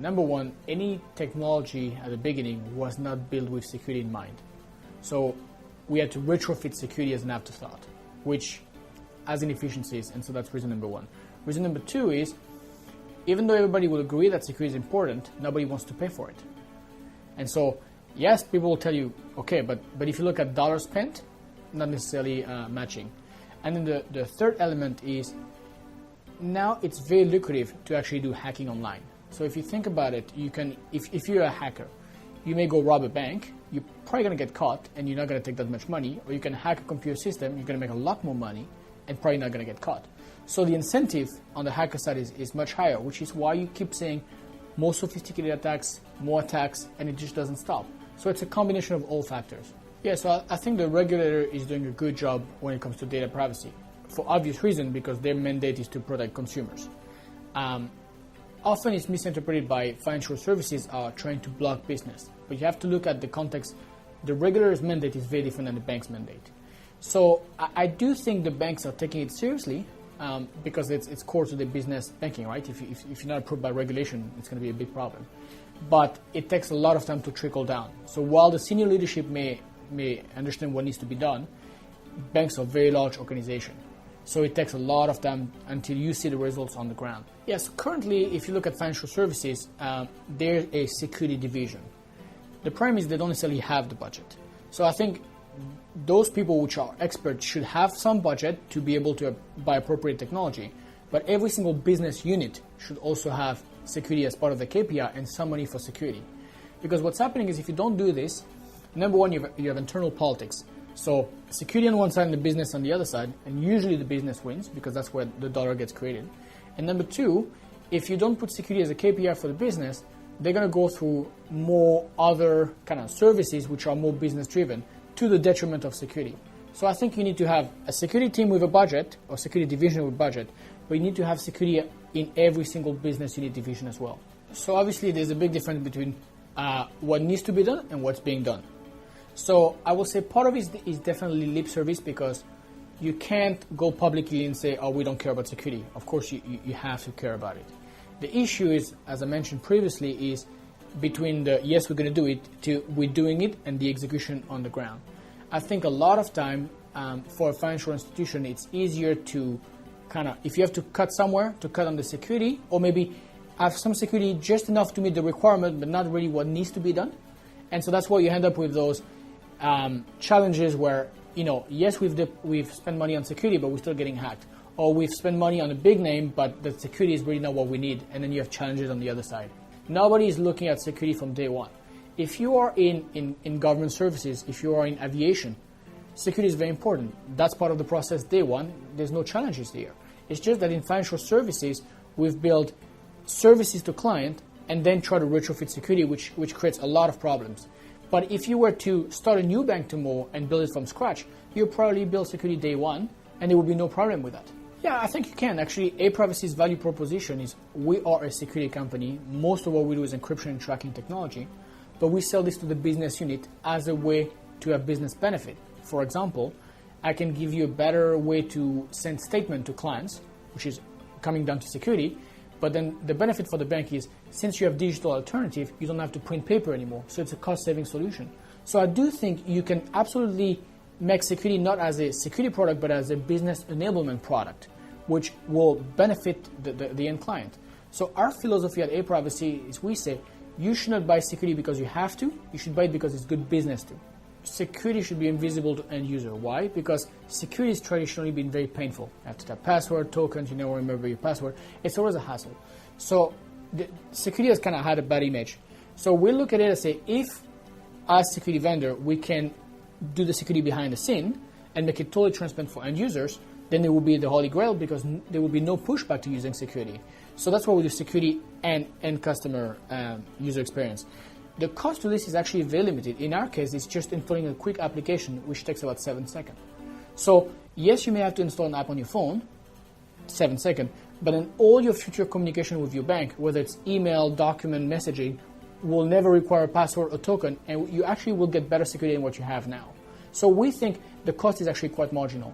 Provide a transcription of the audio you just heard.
Number one, any technology at the beginning was not built with security in mind. So we had to retrofit security as an afterthought, which has inefficiencies, and so that's reason number one. Reason number two is, even though everybody will agree that security is important, nobody wants to pay for it. And so, yes, people will tell you, okay, but if you look at dollars spent, not necessarily matching. And then the third element is, now it's very lucrative to actually do hacking online. So if you think about it, you can, if you're a hacker, you may go rob a bank, you're probably going to get caught and you're not going to take that much money, or you can hack a computer system, you're going to make a lot more money and probably not going to get caught. So the incentive on the hacker side is much higher, which is why you keep saying more sophisticated attacks, more attacks, and it just doesn't stop. So it's a combination of all factors. Yeah, so I think the regulator is doing a good job when it comes to data privacy, for obvious reason, because their mandate is to protect consumers. Often it's misinterpreted by financial services are trying to block business, but you have to look at the context. The regulator's mandate is very different than the bank's mandate. So I do think the banks are taking it seriously because it's core to the business banking, right? If you're not approved by regulation, it's going to be a big problem. But it takes a lot of time to trickle down. So while the senior leadership may understand what needs to be done, banks are a very large organization. So it takes a lot of time until you see the results on the ground. Yes, currently, if you look at financial services, there's a security division. The problem is they don't necessarily have the budget. So I think those people which are experts should have some budget to be able to buy appropriate technology. But every single business unit should also have security as part of the KPI and some money for security. Because what's happening is if you don't do this, number one, you have internal politics. So security on one side and the business on the other side, and usually the business wins because that's where the dollar gets created. And number two, if you don't put security as a KPI for the business, they're going to go through more other kind of services which are more business driven to the detriment of security. So I think you need to have a security team with a budget or security division with a budget, but you need to have security in every single business unit division as well. So obviously there's a big difference between what needs to be done and what's being done. So I will say part of it is definitely lip service because you can't go publicly and say, oh, we don't care about security. Of course, you have to care about it. The issue is, as I mentioned previously, is between the yes, we're going to do it to we're doing it and the execution on the ground. I think a lot of time for a financial institution, it's easier to kind of, if you have to cut somewhere, to cut on the security, or maybe have some security just enough to meet the requirement, but not really what needs to be done. And so that's why you end up with those challenges where, yes, we've spent money on security, but we're still getting hacked. Or we've spent money on a big name, but the security is really not what we need. And then you have challenges on the other side. Nobody is looking at security from day one. If you are in government services, if you are in aviation, security is very important. That's part of the process day one. There's no challenges there. It's just that in financial services, we've built services to client and then try to retrofit security, which creates a lot of problems. But if you were to start a new bank tomorrow and build it from scratch, you'll probably build security day one, and there will be no problem with that. Yeah, I think you can. Actually, APrivacy's value proposition is we are a security company. Most of what we do is encryption and tracking technology, but we sell this to the business unit as a way to have business benefit. For example, I can give you a better way to send statement to clients, which is coming down to security, but then the benefit for the bank is since you have digital alternative, you don't have to print paper anymore. So it's a cost-saving solution. So I do think you can absolutely make security not as a security product, but as a business enablement product, which will benefit the end client. So our philosophy at APrivacy is we say, you should not buy security because you have to, you should buy it because it's good business to. Security should be invisible to end user. Why? Because security has traditionally been very painful. You have to type password, tokens, you never remember your password. It's always a hassle. So the security has kind of had a bad image. So we look at it and say, if as security vendor, we can do the security behind the scene and make it totally transparent for end users, then it will be the holy grail because there will be no pushback to using security. So that's why we do security and end customer user experience. The cost to this is actually very limited. In our case, it's just installing a quick application, which takes about 7 seconds. So yes, you may have to install an app on your phone, 7 seconds, but then all your future communication with your bank, whether it's email, document, messaging, will never require a password or token, and you actually will get better security than what you have now. So we think the cost is actually quite marginal.